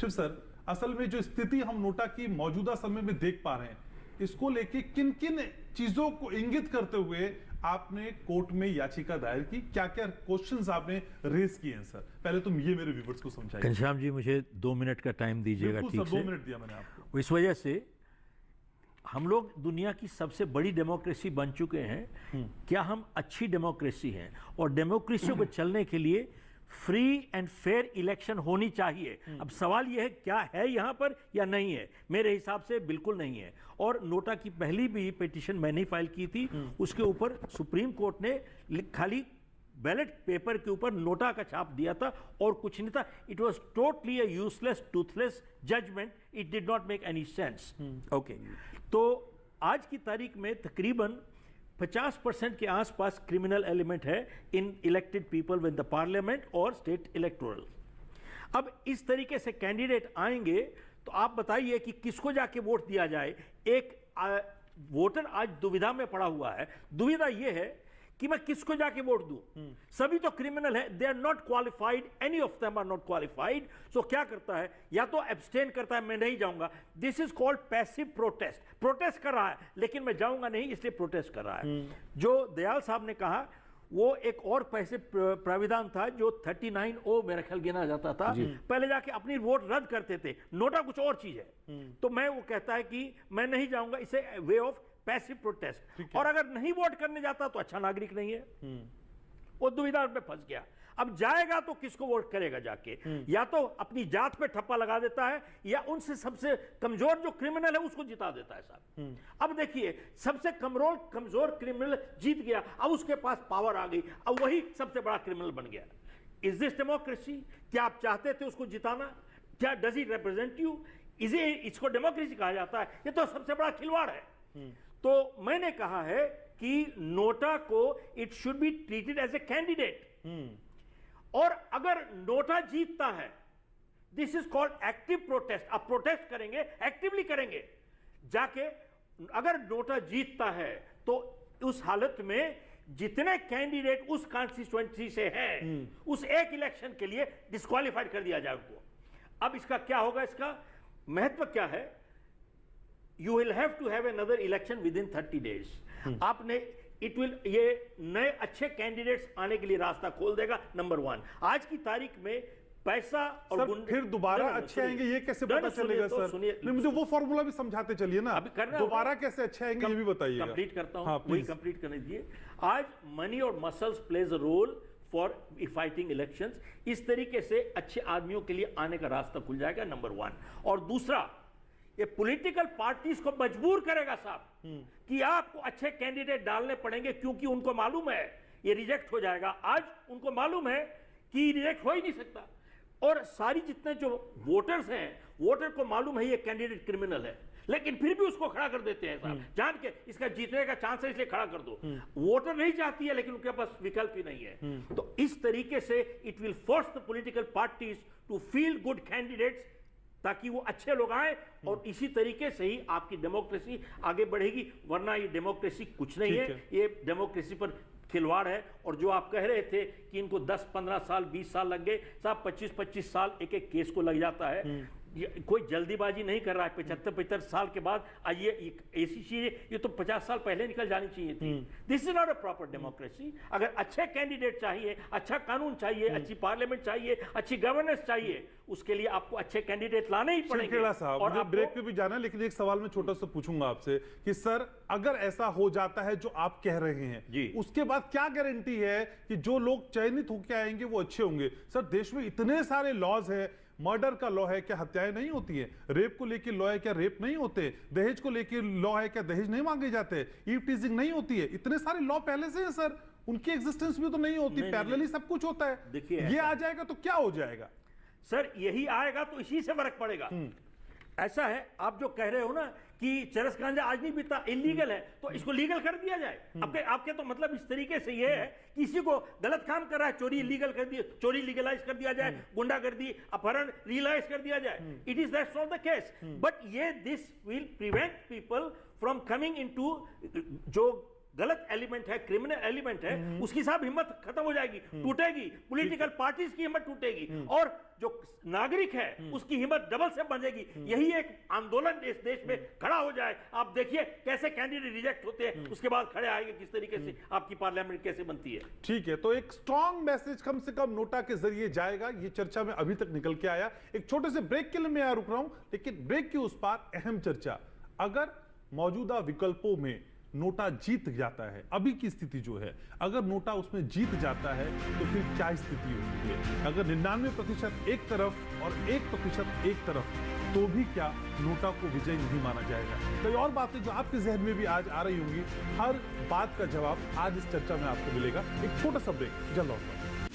Shiv sir, असल में जो स्थिति हम नोटा की मौजूदा समय में देख पा रहे हैं, इसको लेके किन किन चीजों को इंगित करते हुए आपने कोर्ट में याचिका दायर की, क्या क्या क्वेश्चंस आपने रेज किए हैं सर? पहले तुम ये मेरे व्यूअर्स को समझाइए। घनश्याम जी, मुझे 2 मिनट का टाइम दीजिएगा। ठीक से 2 मिनट दिया मैंने आपको। इस वजह से हम लोग दुनिया की सबसे बड़ी डेमोक्रेसी बन चुके हैं। क्या हम अच्छी डेमोक्रेसी हैं? और डेमोक्रेसी को चलने के लिए फ्री एंड फेयर इलेक्शन होनी चाहिए। अब सवाल यह है, क्या है यहां पर या नहीं है? मेरे हिसाब से बिल्कुल नहीं है। और नोटा की पहली भी पिटीशन मैंने फाइल की थी, उसके ऊपर सुप्रीम कोर्ट ने खाली बैलेट पेपर के ऊपर नोटा का छाप दिया था और कुछ नहीं था। It was totally a useless, toothless judgment. It did not make any sense. Okay, तो आज की तारीख में तकरीबन 50% के आसपास क्रिमिनल एलिमेंट है in elected people with the parliament और स्टेट इलेक्टोरल। अब इस तरीके से कैंडिडेट आएंगे तो आप बताइए कि किसको जाके वोट दिया जाए। एक वोटर आज दुविधा में पड़ा हुआ है। दुविधा यह है कि मैं किसको जाके वोट दूं। सभी तो क्रिमिनल है, they are not qualified, any of them are not qualified. So क्या करता है, या तो एब्सटेन करता है, मैं नहीं जाऊंगा। This is called passive protest. Protest कर रहा है लेकिन मैं जाऊंगा नहीं, इसलिए प्रोटेस्ट कर रहा है। जो दयाल साहब ने कहा वो एक और पैसिव प्राविधान था जो 39O मेरा ख्याल गिना जाता था। पहले जाके अपनी वोट रद्द करते थे। नोटा कुछ और चीज है। तो मैं वो कहता है कि मैं नहीं जाऊंगा, इसे वे ऑफ पैसिव प्रोटेस्ट। और अगर नहीं वोट करने जाता तो अच्छा नागरिक नहीं है। वो दुविधा में फंस गया। अब जाएगा तो किसको वोट करेगा जाके? या तो अपनी जात पे ठप्पा लगा देता है या उनसे सबसे कमजोर जो क्रिमिनल है उसको जिता देता है साहब। अब देखिए, सबसे कमजोर क्रिमिनल जीत गया, अब उसके पास पावर आ गई, अब वही सबसे बड़ा क्रिमिनल बन गया। Is this democracy? क्या आप चाहते थे उसको जिताना? क्या डज इट रिप्रेजेंट यू? इसको डेमोक्रेसी कहा जाता है? ये तो सबसे बड़ा खिलवाड़ है। तो मैंने कहा है कि नोटा को it should be treated as a candidate. और अगर नोटा जीतता है, this is called active protest. आप प्रोटेस्ट करेंगे, एक्टिवली करेंगे जाके। अगर नोटा जीतता है तो उस हालत में जितने कैंडिडेट उस कॉन्स्टिट्यूएंसी से हैं, उस एक इलेक्शन के लिए डिस्क्वालीफाइड कर दिया जाए उनको। अब इसका क्या होगा? इसका महत्व क्या है? You will have to have another election within 30 days. आपने ये नए अच्छे कैंडिडेट्स आने के लिए रास्ता खोल देगा। नंबर 1, आज की तारीख में पैसा और सर, फिर दोबारा अच्छे आएंगे ये कैसे पता चलेगा सर? नहीं, मुझे वो फॉर्मूला भी समझाते चलिए ना। दोबारा कैसे अच्छे आएंगे ये भी बताइए। कंप्लीट करता हूं। वही कंप्लीट करने दीजिए। आज मनी और muscles plays a role for fighting elections. इस तरीके से अच्छे आदमियों के लिए आने का रास्ता खुल जाएगा, नंबर 1। और दूसरा, ये पॉलिटिकल पार्टीज को मजबूर करेगा साहब कि आपको अच्छे कैंडिडेट डालने पड़ेंगे, क्योंकि उनको मालूम है ये रिजेक्ट हो जाएगा। आज उनको मालूम है कि रिजेक्ट हो ही नहीं सकता। और सारी जितने जो वोटर्स हैं, वोटर को मालूम है ये कैंडिडेट क्रिमिनल है, लेकिन फिर भी उसको खड़ा कर देते हैं साहब, जान के इसका जीतने का चांस है इसलिए खड़ा कर दो। वोटर नहीं चाहती है लेकिन उनके पास विकल्प ही नहीं है। तो इस तरीके से it will force the political parties to feel good candidates, ताकि वो अच्छे लोग आए। और इसी तरीके से ही आपकी डेमोक्रेसी आगे बढ़ेगी। वरना ये डेमोक्रेसी कुछ नहीं है, ये डेमोक्रेसी पर खिलवाड़ है। और जो आप कह रहे थे कि इनको 10-15 साल 20 साल लग गए, साहब 25-25 साल एक एक केस को लग जाता है। कोई जल्दीबाजी नहीं कर रहा है। 75-75 साल के बाद आज ये ऐसी चीज, ये तो 50 साल पहले निकल जानी चाहिए थी। This is not a proper democracy. अगर अच्छे कैंडिडेट चाहिए, अच्छा कानून चाहिए, अच्छी पार्लियामेंट चाहिए, अच्छी गवर्नेंस चाहिए, उसके लिए आपको अच्छे कैंडिडेट लाने ही पड़ेंगे। और आप ब्रेक पे भी जाना है, लेकिन एक सवाल मैं छोटा सा पूछूंगा आपसे कि सर, अगर ऐसा हो जाता है जो आप कह रहे हैं, उसके बाद क्या गारंटी है कि जो लोग चयनित होकर आएंगे वो अच्छे होंगे? सर, देश में इतने सारे लॉज है। मर्डर का लॉ है, क्या हत्याएं नहीं होती है? रेप को लेकर लॉ है, क्या रेप नहीं होते? दहेज को लेकर लॉ है, क्या दहेज नहीं मांगे जाते? ईव टीजिंग नहीं होती है? इतने सारे लॉ पहले से हैं सर, उनकी एग्जिस्टेंस भी तो नहीं होती। पैरेलली सब कुछ होता है। देखिए, ये आ जाएगा तो क्या हो जाएगा सर? यही आएगा तो इसी से फर्क पड़ेगा। ऐसा है, आप जो कह रहे हो ना कि चरस गांजा आज नहीं पीता, इलीगल है, तो इसको लीगल कर दिया जाए। आपके तो मतलब इस तरीके से ये है, किसी को गलत काम कर रहा है, चोरी इलीगल कर दिया, चोरी लीगलाइज कर दिया जाए, गुंडागर्दी अपहरण लीगलाइज कर दिया जाए। It is that's not the case. But ये this will prevent people from coming into जो गलत एलिमेंट है, क्रिमिनल एलिमेंट है, उसकी साहब हिम्मत खत्म हो जाएगी, टूटेगी, पॉलिटिकल पार्टीज की हिम्मत टूटेगी, और जो नागरिक है उसकी हिम्मत डबल से बढ़ेगी। यही एक आंदोलन इस देश में खड़ा हो जाए। आप देखिए कैसे कैंडिडेट रिजेक्ट होते हैं, उसके बाद खड़े आएंगे, किस तरीके से आपकी पार्लियामेंट कैसे बनती है। ठीक है, तो एक स्ट्रॉन्ग मैसेज कम से कम नोटा के जरिए जाएगा, ये चर्चा में अभी तक निकल के आया। एक छोटे से ब्रेक के लिए मैं यहां रुक रहा हूं, लेकिन ब्रेक के उस पार अहम चर्चा, अगर मौजूदा विकल्पों में नोटा जीत जाता है, अभी की स्थिति जो है, अगर नोटा उसमें जीत जाता है तो फिर क्या स्थिति होती है? अगर 99% एक तरफ और 1% एक तरफ, तो भी क्या नोटा को विजय नहीं माना जाएगा? कई और बातें जो आपके जहन में भी आज आ रही होंगी, हर बात का जवाब आज इस चर्चा में आपको मिलेगा। एक छोटा सा ब्रेक, जल्द लौटता हूं।